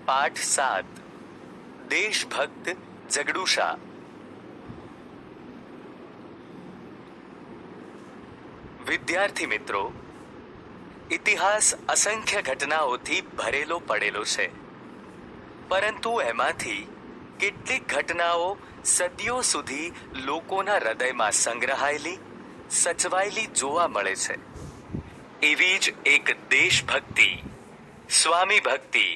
પાઠ 7 દેશભક્ત જગડુશા। વિદ્યાર્થી મિત્રો, ઇતિહાસ અસંખ્ય ઘટનાઓથી ભરેલો પડેલો છે, પરંતુ એમાંથી કેટલીક ઘટનાઓ સદીઓ સુધી લોકોના હૃદયમાં સંગ્રહાયેલી, સચવાયેલી જોવા મળે છે। એવી જ એક દેશભક્તિ, સ્વામી ભક્તિ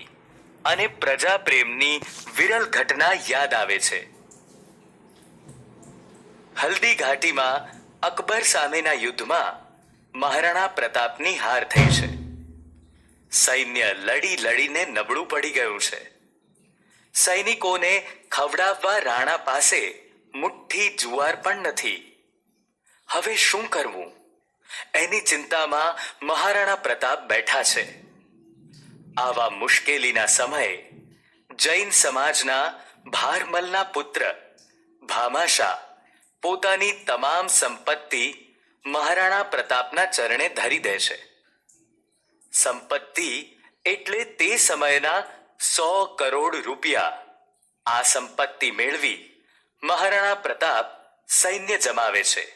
અને પ્રજા પ્રેમની વિરલ ઘટના યાદ આવે છે। હલ્દી ઘાટીમાં અકબર સામેના યુદ્ધમાં મહારાણા પ્રતાપની હાર થઈ છે। સૈન્ય લડી લડીને નબળું પડી ગયું છે। સૈનિકોને ખવડાવવા રાણા પાસે મુઠ્ઠી જુવાર પણ નથી। હવે શું કરવું, એની ચિંતામાં મહારાણા પ્રતાપ બેઠા છે। આવા મુશ્કેલીના સમયે જૈન સમાજના ભારમલના પુત્ર ભામાશા પોતાની તમામ સંપત્તિ મહારાણા પ્રતાપના ચરણે ધરી દે છે। સંપત્તિ એટલે તે સમયના 100 કરોડ રૂપિયા। આ સંપત્તિ મેળવી મહારાણા પ્રતાપ સૈન્ય જમાવે છે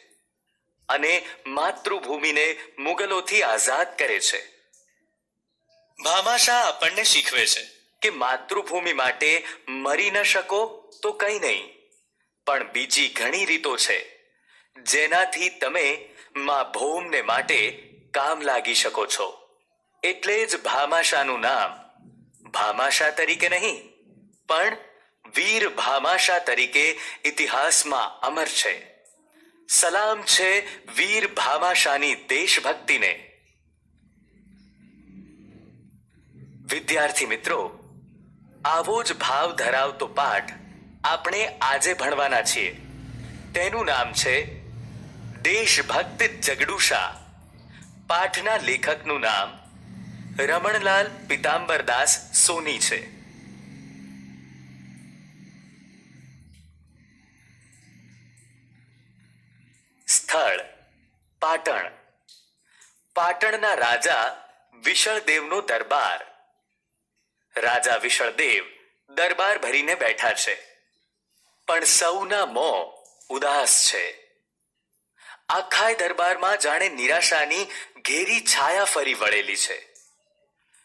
અને માતૃભૂમિને મુગલોથી આઝાદ કરે છે। ભામાશા આપણને શીખવે છે કે માતૃભૂમિ માટે મરી ન શકો તો કંઈ નહીં, પણ બીજી ઘણી રીતો છે જેનાથી તમે મા ભૌમને માટે કામ લાગી શકો છો। એટલે જ ભામાશાનું નામ ભામાશા તરીકે નહીં, પણ વીર ભામાશા તરીકે ઇતિહાસમાં અમર છે। સલામ છે વીર ભામાશાની દેશભક્તિને। વિદ્યાર્થી મિત્રો, આવો જ ભાવ ધરાવતો પાઠ આપણે આજે ભણવાના છીએ। તેનું નામ છે દેશભક્ત જગડુશા। પાઠના લેખકનું નામ રમણલાલ પીતાંબરદાસ સોની છે। સ્થળ પાટણ। પાટણના રાજા વિશળદેવનો દરબાર। રાજા વિશળદેવ દરબાર ભરીને બેઠા છે, પણ સૌના મોં ઉદાસ છે। આખા દરબારમાં જાણે નિરાશાની ઘેરી છાયા ફરી વળેલી છે।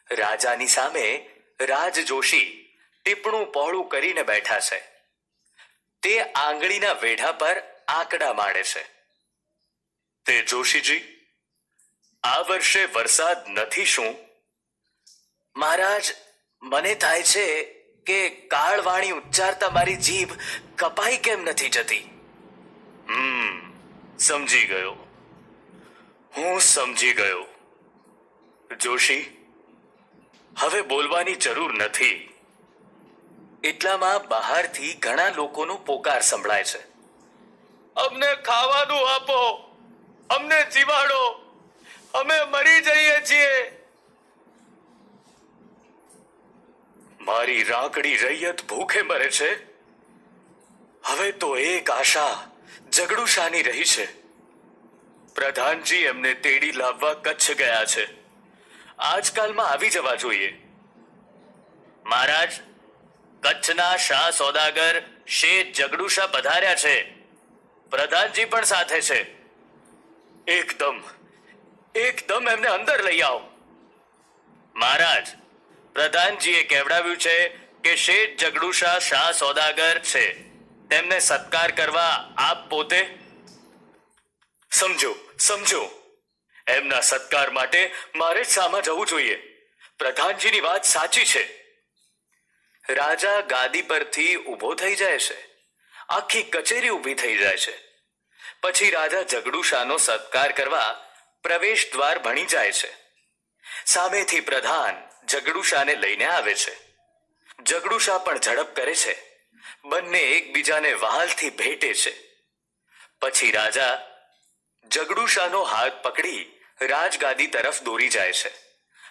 રાજાની સામે રાજજોશી ટીપણું પહોળું કરીને બેઠા છે। તે આંગળીના વેઢા પર આંકડા માળે છે। તે જોશીજી, આ વર્ષે વરસાદ નથી શું? મહારાજ, મને થાય છે કે કાળવાણી ઉચ્ચારતા મારી જીભ કપાઈ કેમ નથી જતી? સમજી ગયો, હું સમજી ગયો। જોશી, હવે બોલવાની જરૂર નથી। એટલામાં બહારથી ઘણા લોકોનો પોકાર સંભળાય છે। અમને ખાવાનું આપો, અમને જીવાડો, અમે મરી જઈએ છીએ। મારી રાંકડી રૈયત ભૂખે મરે છે। હવે તો એક આશા જગડુશાની રહી છે। પ્રધાનજી એમને તેડી લાવવા કચ્છ ગયા છે। આજકાલમાં આવી જવા જોઈએ। મહારાજ, કચ્છના શાહ સોદાગર શેઠ જગડુશા પધાર્યા છે। પ્રધાનજી પણ સાથે છે। એકદમ એમને અંદર લઈ આવો। મહારાજ, પ્રધાનજીએ કહેવડાવ્યું છે કે શેઠ જગડુશા શાહ સોદાગર છે, તેમને સત્કાર કરવા આપ પોતે સમજો। એમના સત્કાર માટે મારે જ સામા જવું જોઈએ। પ્રધાનજીની વાત સાચી છે। રાજા ગાદી પરથી ઊભો થઈ જાય છે। આખી કચેરી ઊભી થઈ જાય છે। પછી રાજા જગડુશાનો સત્કાર કરવા પ્રવેશ દ્વાર ભણી જાય છે। સામેથી પ્રધાન જગડુશાને લઈને આવે છે। જગડુશા પણ ઝડપ કરે છે। બંને એકબીજાને વહાલથી ભેટે છે। પછી રાજા જગડુશાનો હાથ પકડી રાજગાદી તરફ દોરી જાય છે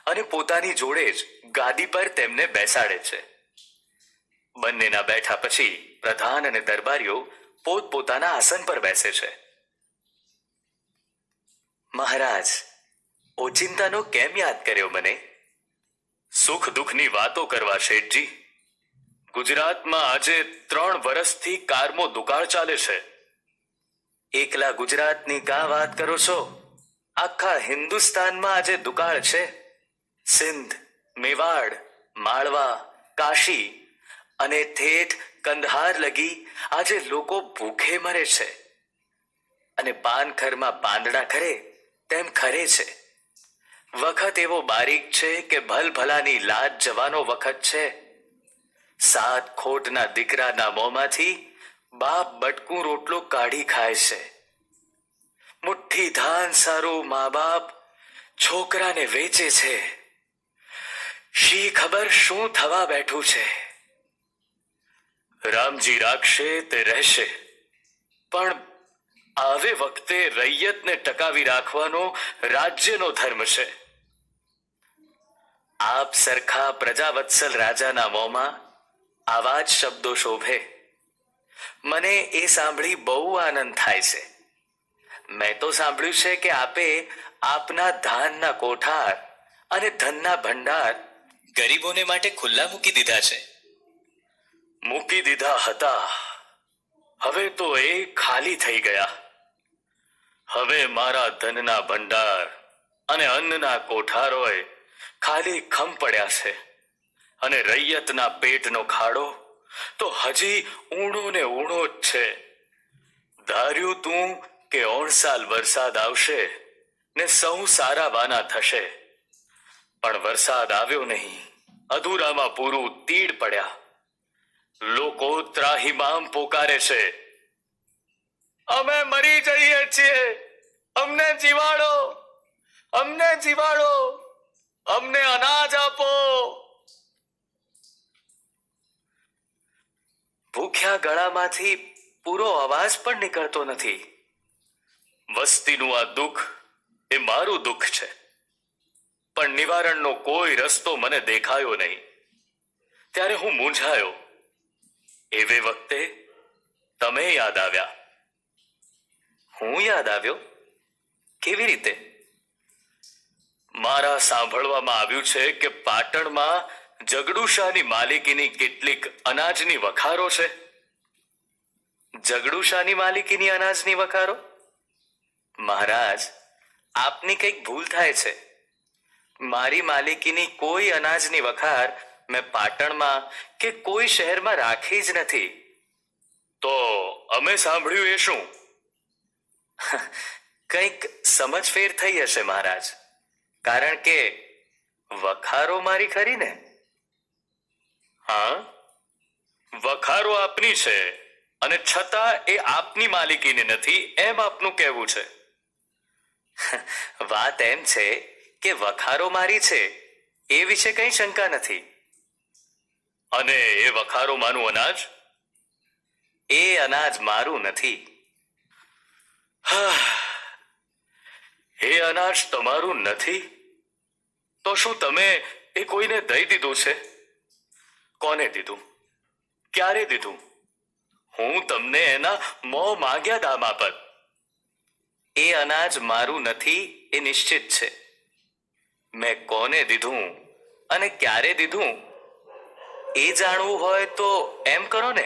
અને પોતાની જોડે જ ગાદી પર તેમને બેસાડે છે। બંનેના બેઠા પછી પ્રધાન અને દરબારીઓ પોતપોતાના આસન પર બેસે છે। મહારાજ, ઓચિંતાનો કેમ યાદ કર્યો મને? સુખ દુઃખની વાતો કરવા શેઠજી. ગુજરાતમાં આજે 3 વર્ષથી કારમો દુકાળ ચાલે છે. એકલા ગુજરાતની કા વાત કરો છો? આખા હિન્દુસ્તાનમાં આજે દુકાળ છે. સિંધ, મેવાડ, માળવા, કાશી અને ઠેઠ કંદહાર લગી આજે લોકો ભૂખે મરે છે. અને પાનખરમાં પાંદડા ખરે તેમ ખરે છે. વખત એવો બારીક છે કે ભલભલાની લાજ જવાનો વખત છે. 7 ખોટના દીકરાના મોંમાંથી બાપ બટકું રોટલો કાઢી ખાય છે. મુઠ્ઠી ધાન સારું મા બાપ છોકરાને વેચે છે. શી ખબર શું થવા બેઠું છે. રામજી રાખશે તે રહેશે, પણ આવે વખતે રૈયતને ટકાવી રાખવાનો રાજ્યનો ધર્મ છે. આપ સરખા પ્રજાવત્સલ રાજાના મોંમાં આવા જ શબ્દો શોભે. મને એ સાંભળી બહુ આનંદ થાય છે. મેં તો સાંભળ્યું છે કે આપે આપના ધાનના કોઠાર અને ધનના ભંડાર ગરીબોને માટે ખુલ્લા મૂકી દીધા છે. મૂકી દીધા હતા, હવે તો એ ખાલી થઈ ગયા. હવે મારા ધનના ભંડાર અને અન્નના કોઠારોય ખાલી ખમ પડ્યા છે. અને રૈયતના પેટનો ખાડો તો હજી ઊણો ને ઊણો જ છે. ધાર્યું તું કે 9 સાલ વરસાદ આવશે ને સૌ સારા બાના થશે, પણ વરસાદ આવ્યો નહીં. અધૂરામાં પૂરું તીડ પડ્યા. લોકો ત્રાહિમામ પોકારે છે, અમે મરી જઈએ છીએ, અમને જીવાડો, અમને જીવાડો, અમને અનાજ આપો. ભૂખ્યા ગળામાંથી પૂરો અવાજ પણ નીકળતો નથી. વસ્તીનું આ દુઃખ એ મારું દુઃખ છે, પણ નિવારણનો કોઈ રસ્તો મને દેખાયો નહીં. ત્યારે હું મૂંઝાયો. એવે વખતે તમે યાદ આવ્યા. હું યાદ આવ્યો? કેવી રીતે? મારા સાંભળવામાં આવ્યું છે કે પાટણમાં જગડુશાની માલિકીની કેટલીક અનાજની વખારો છે. જગડુશાની માલિકીની અનાજની વખારો? મહારાજ, આપની કંઈક ભૂલ થાય છે. મારી માલિકીની કોઈ અનાજની વખાર મેં પાટણમાં કે કોઈ શહેરમાં રાખી જ નથી. તો અમે સાંભળ્યું એ શું? કંઈક સમજફેર થઈ હશે મહારાજ, કારણ કે વખારો મારી ખરી ને? હા, વખારો આપની છે અને છતાં એ આપની માલિકીની નથી એમ આપનું કહેવું છે. વાત એમ છે કે વખારો મારી છે એ વિશે કઈ શંકા નથી. અને એ વખારોમાંનું અનાજ? એ અનાજ મારું નથી. એ અનાજ તમારું નથી? તો શું તમે એ કોઈને દઈ દીધું છે? કોને દીધું? ક્યારે દીધું? હું તમને એના મોં માંગ્યા દામ આપત. એ અનાજ મારું નથી એ નિશ્ચિત છે. મેં કોને દીધું અને ક્યારે દીધું એ જાણવું હોય તો એમ કરો ને,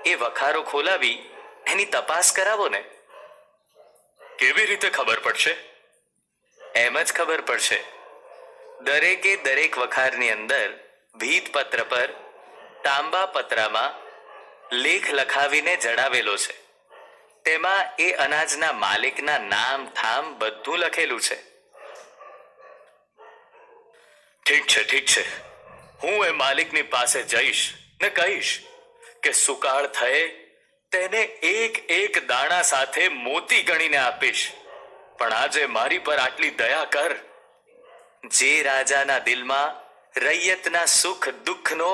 એ વખારો ખોલાવી એની તપાસ કરાવો ને. કેવી રીતે ખબર પડશે? એમ જ ખબર પડશે. દરેકે દરેક વખારની અંદર ભીતપત્ર પર તાંબા પતરામાં લેખ લખાવીને જડાવેલો છે. તેમાં એ અનાજના માલિકના નામ થામ બધું લખેલું છે. ઠીક છે, ઠીક છે. હું એ માલિકની પાસે જઈશ ને કહીશ કે સુકાળ થયે તેને એક એક દાણા સાથે મોતી ગણીને આપીશ, પણ આજે મારી પર આટલી દયા કર. જે રાજાના દિલમાં રૈયતના સુખ દુઃખનો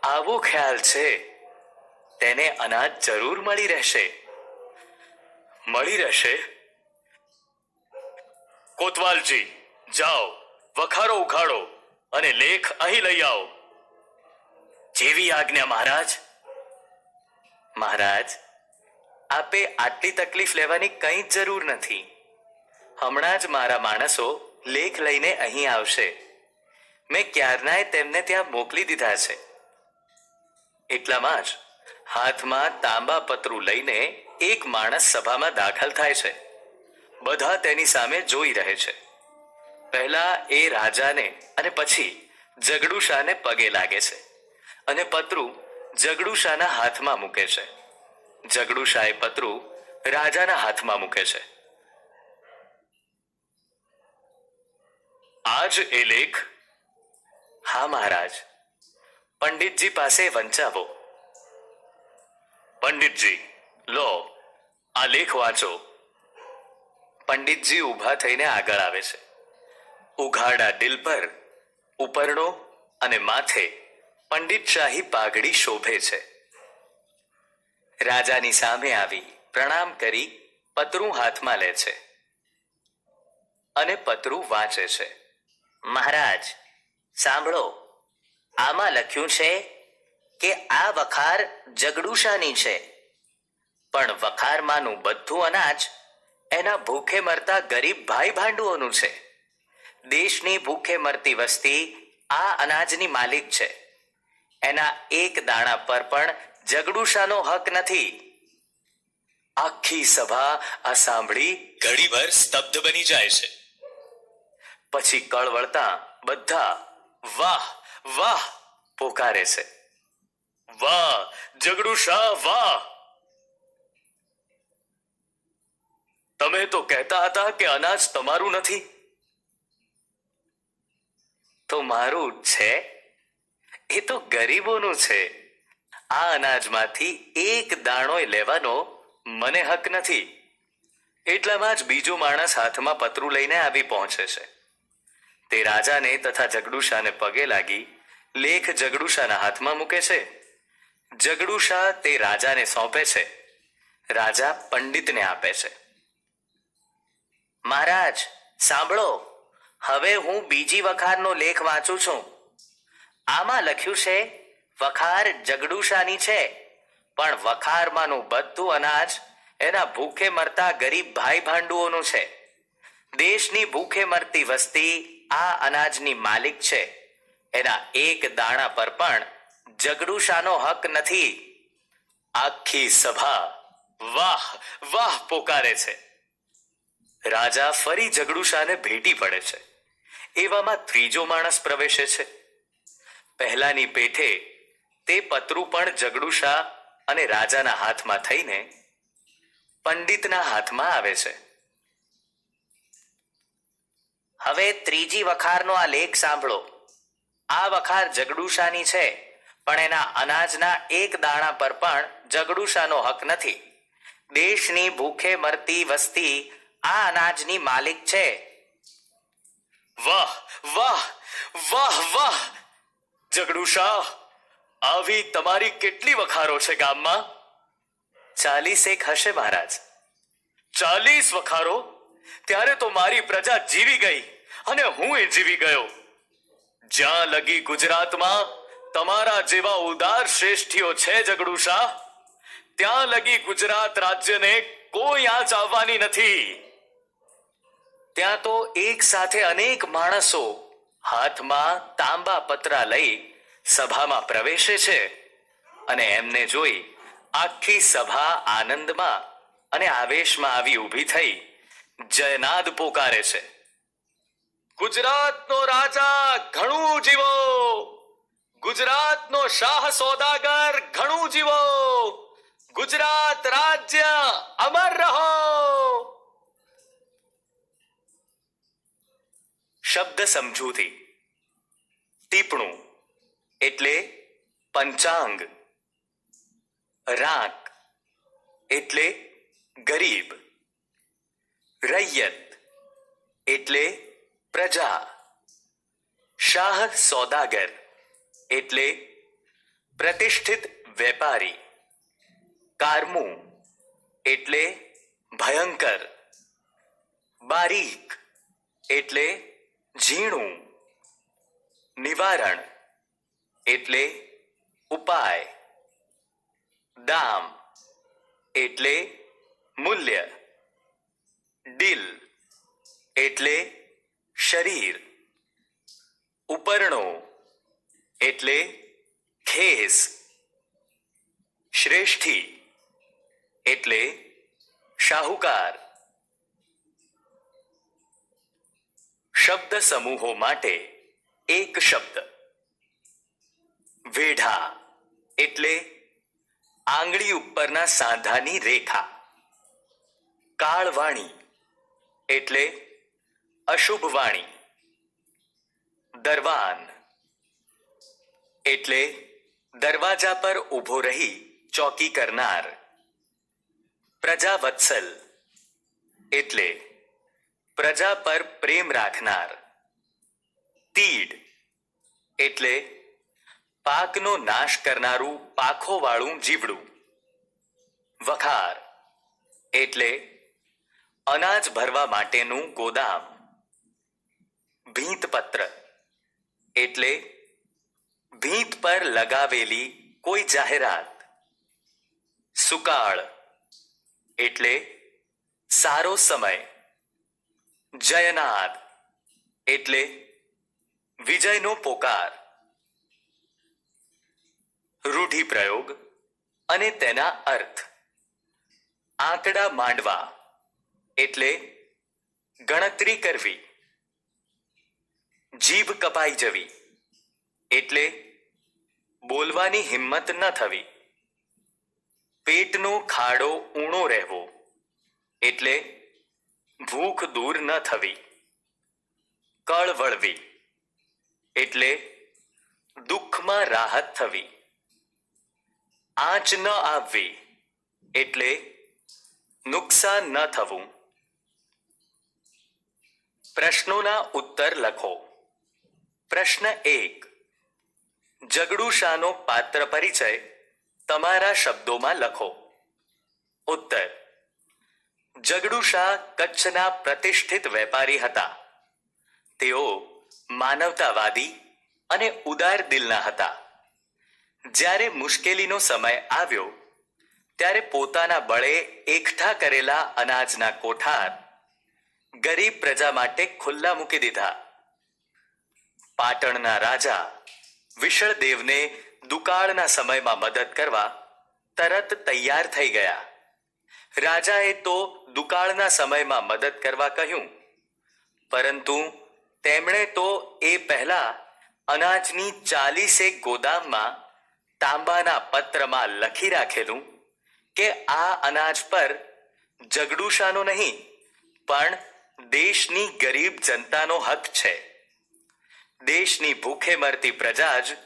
આવો ખ્યાલ છે તેને અનાજ જરૂર મળી રહેશે. મળી રહેશે? કોતવાલજી, જાઓ, વખારો ઉખાડો અને લેખ અહીં લઈ આવો. જેવી આજ્ઞા મહારાજ. મહારાજ, આપે આટલી તકલીફ લેવાની કંઈ જ જરૂર નથી. હમણાં જ મારા માણસો લેખ લઈને અહીં આવશે. મેં ક્યારનાય તેમને ત્યાં મોકલી દીધા છે. એટલામાં જ હાથમાં તાંબા પતરું લઈને એક માણસ સભામાં દાખલ થાય છે. બધા તેની સામે જોઈ રહે છે. પહેલા એ રાજાને અને પછી જગડુશાને પગે લાગે છે અને પતરું જગડુશાના હાથમાં મૂકે છે. જગડુશાએ પતરું રાજાના હાથમાં મૂકે છે. આજ એ લેખ? હા મહારાજ. પંડિતજી પાસે વંચાવો. પંડિતજી, લો આ લેખ વાંચો. પંડિતજી ઊભા થઈને આગળ આવે છે. ઉઘાડા દિલ પર ઉપરણો અને માથે પંડિતશાહી પાઘડી શોભે છે. રાજાની સામે આવી પ્રણામ કરી પતરું હાથમાં લે છે અને પતરું વાંચે છે. મહારાજ સાંભળો, આમાં લખ્યું છે કે આ વખાર જગડુશાની છે, પણ વખારમાંનું બધું અનાજ એના ભૂખે મરતા ગરીબ ભાઈ ભાંડુઓનું છે. દેશની ભૂખે મરતી વસ્તી આ અનાજની માલિક છે. એના એક દાણા પર પણ જગડુશાનો હક નથી. આખી સભા આ સાંભળી ઘડીભર સ્તબ્ધ બની જાય છે. પછી કળવળતા બધા વાહ વાહ પોકારે છે. વાહ જગડુશા વાહ! તમે તો કહેતા હતા કે અનાજ તમારું નથી. તો મારું છે. એ તો ગરીબોનું છે. આ અનાજમાંથી એક દાણોય લેવાનો મને હક નથી. એટલામાં જ બીજો માણસ હાથમાં પતરું લઈને આવી પહોંચે છે. તે રાજાને તથા જગડુશાને પગે લાગી લેખ જગડુશાના હાથમાં મૂકે છે. જગડુશા તે રાજાને સોંપે છે. રાજા પંડિતને આપે છે. મહારાજ સાંભળો, હવે હું બીજી વખારનો લેખ વાંચું છું. આમાં લખ્યું છે વખાર જગડુશાની છે, પણ વખારમાંનું બધું અનાજ એના ભૂખે મરતા ગરીબ ભાઈ ભાંડુઓનું છે. દેશની ભૂખે મરતી વસ્તી આ અનાજની માલિક છે. એના એક દાણા પર પણ જગડુશાનો હક નથી. આખી સભા વાહ વાહ પોકારે છે. રાજા ફરી જગડુશાને ભેટી પડે છે. એવામાં ત્રીજો માણસ પ્રવેશે છે. પહેલાની પેઠે તે પતરું પણ જગડુશા અને રાજાના હાથમાં થઈને પંડિતના હાથમાં આવે છે. હવે ત્રીજી વખારનો આ લેખ સાંભળો. આ વખાર જગડુશાની છે, પણ એના અનાજના એક દાણા પર પણ જગડુશાનો હક નથી. દેશની ભૂખે મરતી વસ્તી આ અનાજની માલિક છે. વાહ વાહ વાહ વાહ! જગડુશા, આવી તમારી કેટલી વખારો છે ગામમાં? 40 હશે મહારાજ. 40 વખારો? ત્યારે તો મારી પ્રજા જીવી ગઈ અને હું એ જીવી ગયો. જ્યાં લગી ગુજરાતમાં તમારા જેવા ઉદાર શ્રેષ્ઠીઓ છે જગડુશા, ત્યાં લગી ગુજરાત રાજ્યને કોઈ આંચ આવવાની નથી. ત્યાં તો એક સાથે અનેક માણસો હાથમાં તાંબા પતરા લઈ સભામાં પ્રવેશે છે અને એમને જોઈ આખી સભા આનંદમાં અને આવેશમાં આવી ઊભી થઈ જયનાદ પોકારે છે. ગુજરાતનો રાજા ઘણું જીવો! ગુજરાતનો શાહ સોદાગર ઘણું જીવો! ગુજરાત રાજ્ય અમર રહો! શબ્દ સમજૂતી. ટીપણું એટલે પંચાંગ. રાંક એટલે ગરીબ. રૈયત એટલે પ્રજા. શાહ સોદાગર એટલે પ્રતિષ્ઠિત વેપારી. કારમું એટલે ભયંકર. બારીક એટલે ઝીણું. નિવારણ એટલે ઉપાય. દામ એટલે મૂલ્ય. દિલ એટલે શરીર. ઉપરણો એટલે ખેસ, શ્રેષ્ઠી એટલે શાહુકાર. શબ્દ સમૂહો માટે એક શબ્દ. વેઢા એટલે આંગળી ઉપરના સાંધાની રેખા. કાળવાણી એટલે અશુભ વાણી. દરવાન એટલે દરવાજા પર ઊભો રહી ચોકી કરનાર. પ્રજાવત્સલ એટલે પ્રજા પર પ્રેમ રાખનાર. તીડ એટલે પાકનો નાશ કરનારું પાખોવાળું જીવડું. વખાર એટલે અનાજ ભરવા માટેનું ગોદામ. ભીંતપત્ર એટલે ભીંત પર લગાવેલી કોઈ જાહેરાત. સુકાળ એટલે સારો સમય. જયનાદ એટલે વિજયનો પોકાર. રૂઢિપ્રયોગ અને તેના અર્થ. આંકડા માંડવા એટલે ગણતરી કરવી. જીભ કપાઈ જવી એટલે બોલવાની હિંમત ન થવી. પેટનો ખાડો ઊણો રહેવો એટલે ભૂખ દૂર ન થવી. કળવળવી એટલે દુઃખમાં રાહત થવી. આંચ ન આવવી એટલે નુકસાન ન થવું. પ્રશ્નોના ઉત્તર લખો. પ્રશ્ન 1. જગડુશાનો પાત્ર પરિચય તમારા શબ્દોમાં લખો. ઉત્તર. જગડુશા કચ્છના પ્રતિષ્ઠિત વેપારી હતા. તેઓ માનવતાવાદી અને ઉદાર દિલના હતા. જ્યારે મુશ્કેલીનો સમય આવ્યો ત્યારે પોતાના બળે એકઠા કરેલા અનાજના કોઠાર ગરીબ પ્રજા માટે ખુલ્લા મૂકી દીધા. પાટણના રાજા વિશળદેવને દુકાળના સમયમાં મદદ કરવા તરત તૈયાર થઈ ગયા. રાજાએ તો દુકાળના સમયમાં મદદ કરવા કહ્યું, પરંતુ તેમણે તો એ પહેલા અનાજની 40 ગોદામમાં તાંબાના પત્રમાં લખી રાખેલું કે આ અનાજ પર જગડુશાનો નહીં પણ દેશની ગરીબ જનતાનો હક છે. દેશની ભૂખે મરતી પ્રજા જ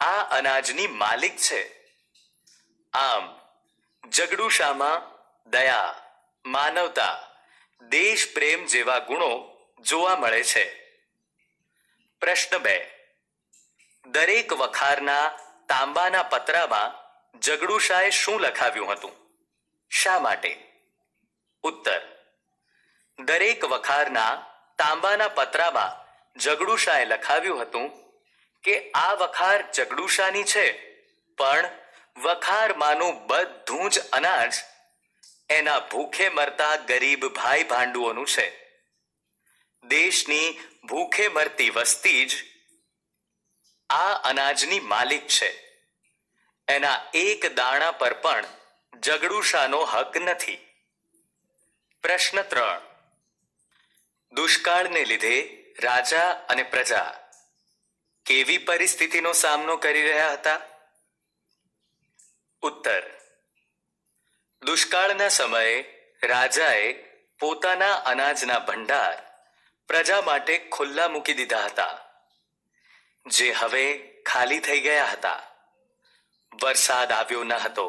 આ અનાજની માલિક છે. આમ જગડુશામાં દયા, માનવતા, દેશ પ્રેમ જેવા ગુણો જોવા મળે છે. પ્રશ્ન 2. દરેક વખારના તાંબાના પતરામાં જગડુશાએ શું લખાવ્યું હતું? શા માટે? ઉત્તર. દરેક વખારના તાંબાના પતરામાં જગડુશાએ લખાવ્યું હતું કે આ વખાર જગડુશાની છે, પણ વખારમાંનું બધું જ અનાજ એના ભૂખે મરતા ગરીબ ભાઈ ભાંડુઓનું છે. દેશની ભૂખે મરતી વસ્તી જ આ અનાજની માલિક છે. એના એક દાણા પર પણ જગડુશાનો હક નથી. પ્રશ્ન 3. દુષ્કાળને લીધે રાજા અને પ્રજા કેવી પરિસ્થિતિનો સામનો કરી રહ્યા હતા? ઉત્તર. દુષ્કાળના સમયે રાજાએ પોતાના અનાજના ભંડાર પ્રજા માટે ખુલ્લા મૂકી દીધા હતા, જે હવે ખાલી થઈ ગયા હતા. વરસાદ આવ્યો ન હતો.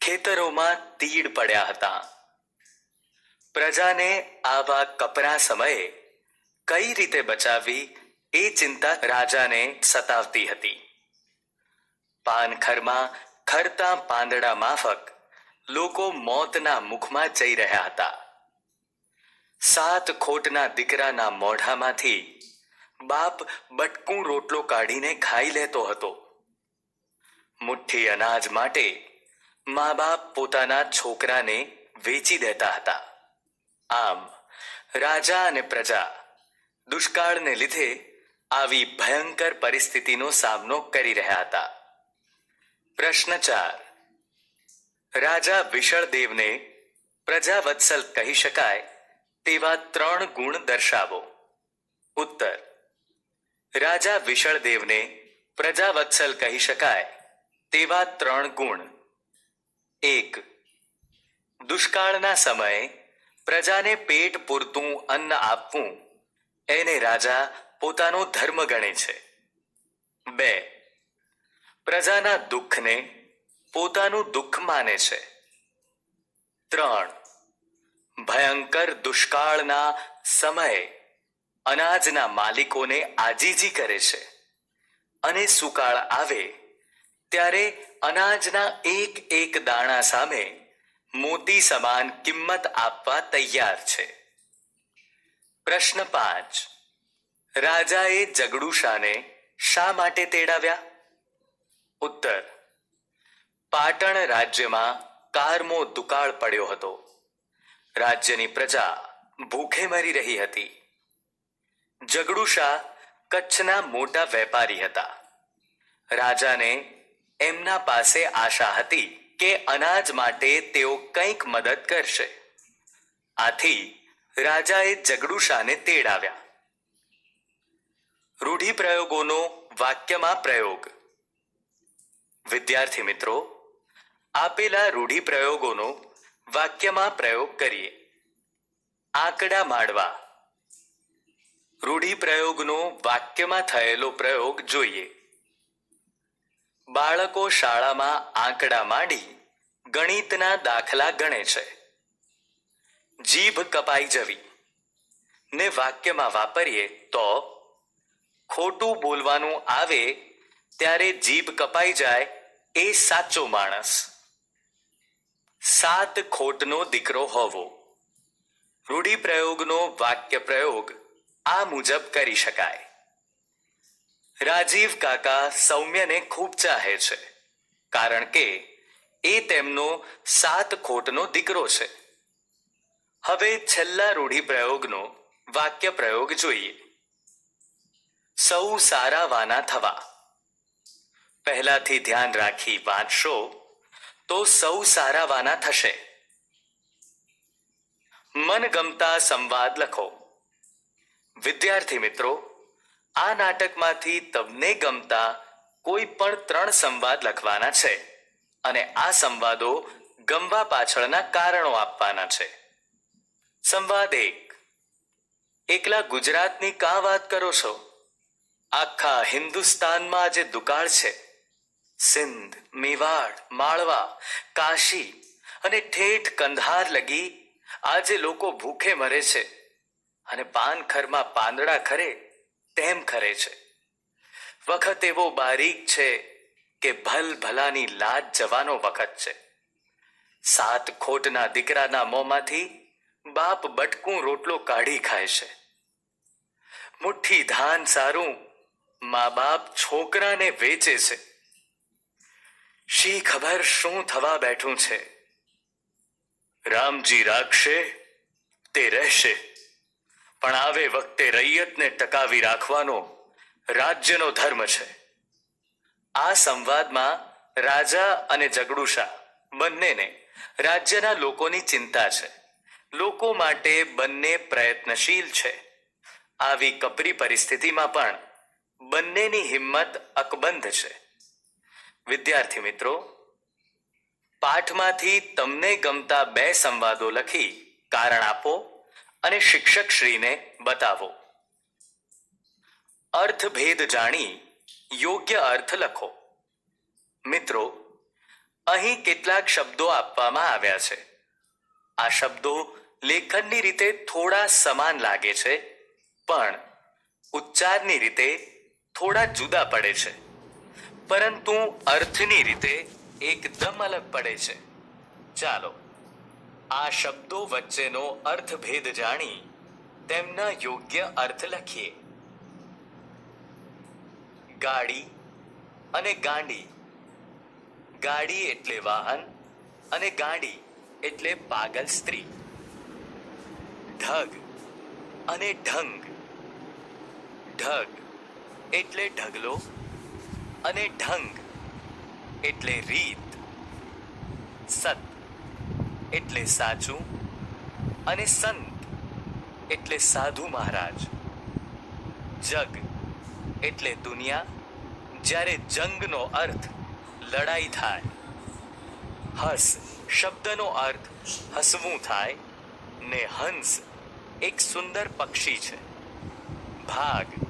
ખેતરોમાં તીડ પડ્યા હતા. પ્રજાને આવા કપરા સમયે કઈ રીતે બચાવવી એ ચિંતા રાજાને સતાવતી હતી. પાનખરમાં ખરતા પાંદડા માફક લોકો મોતના મુખમાં જઈ રહ્યા હતા. 7 ખોટના દીકરાના મોઢામાંથી બાપ બટકું રોટલો કાઢીને ખાઈ લેતો હતો. મુઠ્ઠી અનાજ માટે મા બાપ પોતાના છોકરાને વેચી દેતા હતા. આમ રાજા અને પ્રજા દુષ્કાળને લીધે આવી ભયંકર પરિસ્થિતિનો સામનો કરી રહ્યા હતા. પ્રશ્ન 4. રાજા વિશળદેવને પ્રજાવત્સલ કહી શકાય તેવા 3 ગુણ દર્શાવો. ઉત્તર. રાજા વિશળદેવને પ્રજાવત્સલ કહી શકાય તેવા 3 ગુણ. 1. દુષ્કાળના સમયે પ્રજાને પેટ પૂરતું અન્ન આપવું એને રાજા પોતાનો ધર્મ ગણે છે. 2. પ્રજાના દુઃખને પોતાનું દુઃખ માને છે. 3. ભયંકર દુષ્કાળના સમયે અનાજના માલિકોને આજીજી કરે છે અને સુકાળ આવે ત્યારે અનાજના એક દાણા સામે મોતી સમાન કિંમત આપવા તૈયાર છે. પ્રશ્ન 5. રાજાએ જગડુશાને શા માટે તેડાવ્યા? ઉત્તર. પાટણ રાજ્યમાં કારમો દુકાળ પડ્યો હતો. રાજ્યની પ્રજા ભૂખે મરી રહી હતી. જગડુશા કચ્છના મોટા વેપારી હતા. રાજાને એમના પાસે આશા હતી કે અનાજ માટે તેઓ કંઈક મદદ કરશે. આથી રાજાએ જગડુશાને તેડાવ્યા. રૂઢિપ્રયોગોનો વાક્યમાં પ્રયોગ. વિદ્યાર્થી મિત્રો, આપેલા રૂઢિપ્રયોગોનો વાક્યમાં પ્રયોગ કરીએ. આંકડા માંડવા. રૂઢિપ્રયોગનો વાક્યમાં થયેલો પ્રયોગ જોઈએ. બાળકો શાળામાં આંકડા માંડી ગણિતના દાખલા ગણે છે. જીભ કપાઈ જવી ને વાક્યમાં વાપરીએ તો ખોટું બોલવાનું આવે ત્યારે જીભ કપાઈ જાય એ સાચો માણસ. 7 ખોટનો દીકરો હોવો. રૂઢિપ્રયોગનો વાક્ય પ્રયોગ આ મુજબ કરી શકાય. રાજીવ કાકા સૌમ્યને ખૂબ ચાહે છે કારણ કે એ તેમનો 7 ખોટનો દીકરો છે. હવે છેલ્લા રૂઢિપ્રયોગનો વાક્ય પ્રયોગ જોઈએ. સૌ સારા વાના થવા. પહેલાથી ધ્યાન રાખી વાંચશો તો સૌ સારા વાના થશે. મનગમતા સંવાદ લખો. વિદ્યાર્થી મિત્રો, આ નાટકમાંથી તમને ગમતા કોઈ પણ 3 સંવાદ લખવાના છે અને આ સંવાદો ગમવા પાછળના કારણો આપવાના છે. સંવાદ 1. એકલા ગુજરાતની કાં વાત કરો છો? આખા હિન્દુસ્તાનમાં આજે દુકાળ છે. સિંધ, મેવાડ, માળવા, કાશી અને ઠેઠ કંધાર લગી આજે લોકો ભૂખે મરે છે અને પાનખરમાં પાંદડા ખરે તેમ ખરે છે. વખત એવો બારીક છે કે ભલ ભલાની લાજ જવાનો વખત છે. 7 ખોટના દીકરાના મોંમાંથી બાપ બટકું રોટલો કાઢી ખાય છે. મુઠ્ઠી ધાન સારું મા બાપ છોકરાને વેચે છે. શી ખબર શું થવા બેઠું છે. રામજી રાખશે તે રહેશે, પણ આવે વખતે રૈયતને ટકાવી રાખવાનો રાજ્યનો ધર્મ છે. આ સંવાદમાં રાજા અને જગડુશા બંનેને રાજ્યના લોકોની ચિંતા છે. લોકો માટે બંને પ્રયત્નશીલ છે. આવી કપરી પરિસ્થિતિમાં પણ બંનેની હિંમત અકબંધ છે. વિદ્યાર્થી મિત્રો, પાઠમાંથી તમને ગમતા 2 સંવાદો લખી કારણ આપો અને શિક્ષકશ્રીને બતાવો. અર્થભેદ જાણી યોગ્ય અર્થ લખો. મિત્રો, અહીં કેટલાક શબ્દો આપવામાં આવ્યા છે. આ શબ્દો લેખનની રીતે થોડા સમાન લાગે છે, પણ ઉચ્ચારની રીતે થોડા જુદા પડે છે, પરંતુ અર્થની રીતે એકદમ અલગ પડે છે. ચાલો આ શબ્દો વચ્ચેનો અર્થભેદ જાણી તેમના યોગ્ય અર્થ લખીએ. ગાડી અને ગાંડી. ગાડી એટલે વાહન અને ગાંડી એટલે પાગલ સ્ત્રી. ઢગ અને ઢંગ. ઢગ એટલે ઢગલો અને ઢંગ એટલે રીત. સત એટલે સાચું અને સંત એટલે સાધુ મહારાજ. જગ એટલે દુનિયા, જ્યારે જંગનો અર્થ લડાઈ થાય. હસ શબ્દનો અર્થ હસવું થાય ને હંસ એક સુંદર પક્ષી છે. ભાગ